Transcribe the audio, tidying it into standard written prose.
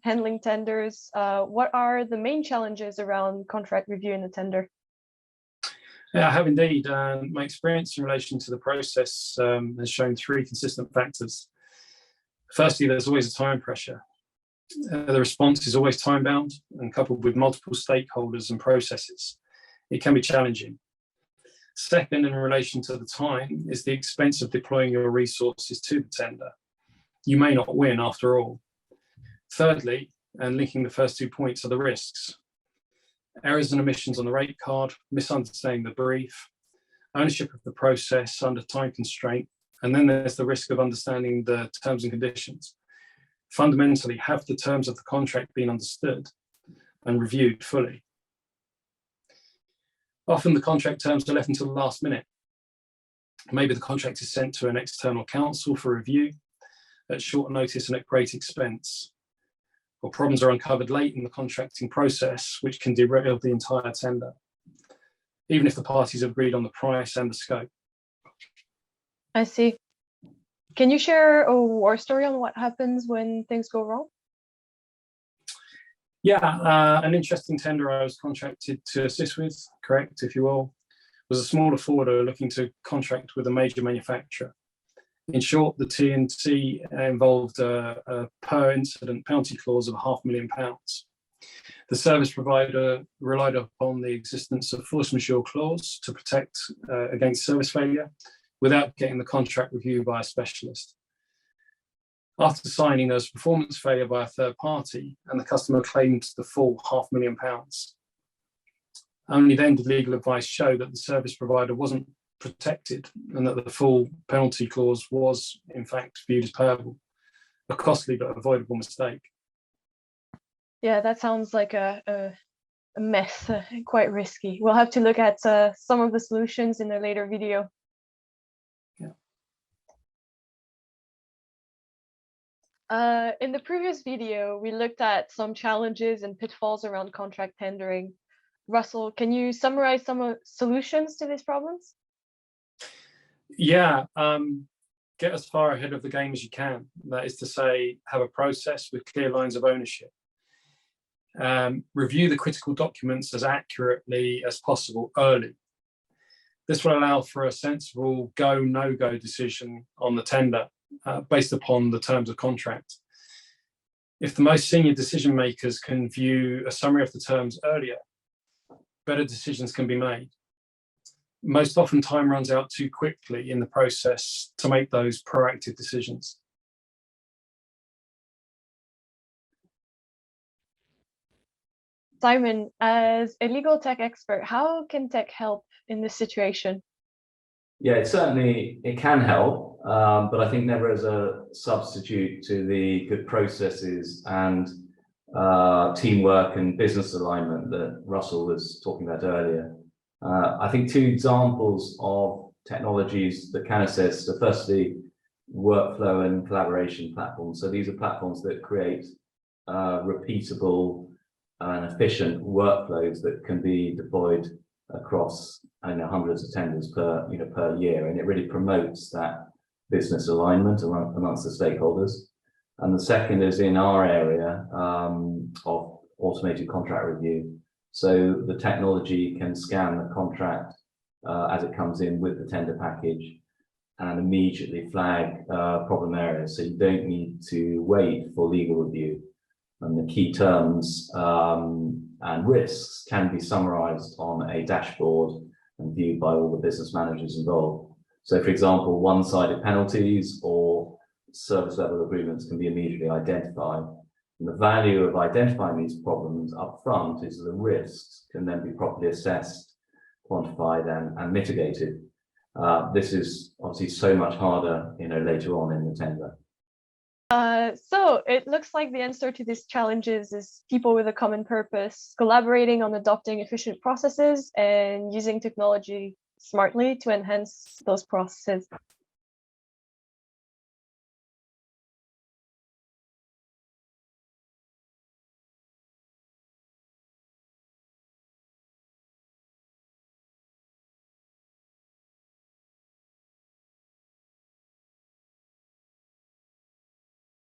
handling tenders. What are the main challenges around contract review in the tender? Yeah, I have indeed. My experience in relation to the process has shown three consistent factors. Firstly, there's always a time pressure. The response is always time-bound and coupled with multiple stakeholders and processes. It can be challenging. Second, in relation to the time, is the expense of deploying your resources to the tender. You may not win after all. Thirdly, and linking the first 2 points, are the risks. Errors and omissions on the rate card, misunderstanding the brief, ownership of the process under time constraint, and then there's the risk of understanding the terms and conditions. Fundamentally, have the terms of the contract been understood and reviewed fully? Often the contract terms are left until the last minute. Maybe the contract is sent to an external counsel for review at short notice and at great expense. Or problems are uncovered late in the contracting process, which can derail the entire tender, even if the parties have agreed on the price and the scope. I see. Can you share a war story on what happens when things go wrong? Yeah, an interesting tender I was contracted to assist with, correct, if you will, was a smaller forwarder looking to contract with a major manufacturer. In short, the T&C involved a per incident penalty clause of £500,000. The service provider relied upon the existence of force majeure clause to protect against service failure without getting the contract reviewed by a specialist. After signing, there was performance failure by a third party and the customer claimed the full £500,000. Only then did legal advice show that the service provider wasn't protected and that the full penalty clause was in fact viewed as payable. A costly but avoidable mistake. Yeah, that sounds like a mess, quite risky. We'll have to look at some of the solutions in a later video. In the previous video, we looked at some challenges and pitfalls around contract tendering. Russell, can you summarize some solutions to these problems? Yeah, get as far ahead of the game as you can. That is to say, have a process with clear lines of ownership. Review the critical documents as accurately as possible early. This will allow for a sensible go, no-go decision on the tender based upon the terms of contract. If the most senior decision makers can view a summary of the terms earlier, better decisions can be made. Most often time runs out too quickly in the process to make those proactive decisions. Simon, as a legal tech expert, how can tech help in this situation? Yeah, it can help, but I think never as a substitute to the good processes and teamwork and business alignment that Russell was talking about earlier. I think two examples of technologies that can assist are firstly workflow and collaboration platforms. So these are platforms that create repeatable and efficient workflows that can be deployed across hundreds of tenders per year, and it really promotes that business alignment amongst the stakeholders. And the second is in our area of automated contract review. So the technology can scan the contract as it comes in with the tender package and immediately flag problem areas. So you don't need to wait for legal review. And the key terms and risks can be summarized on a dashboard and viewed by all the business managers involved. So for example, one-sided penalties or service level agreements can be immediately identified. And the value of identifying these problems up front is that the risks can then be properly assessed, quantified and mitigated. This is obviously so much harder later on in the tender. So it looks like the answer to these challenges is people with a common purpose, collaborating on adopting efficient processes and using technology smartly to enhance those processes.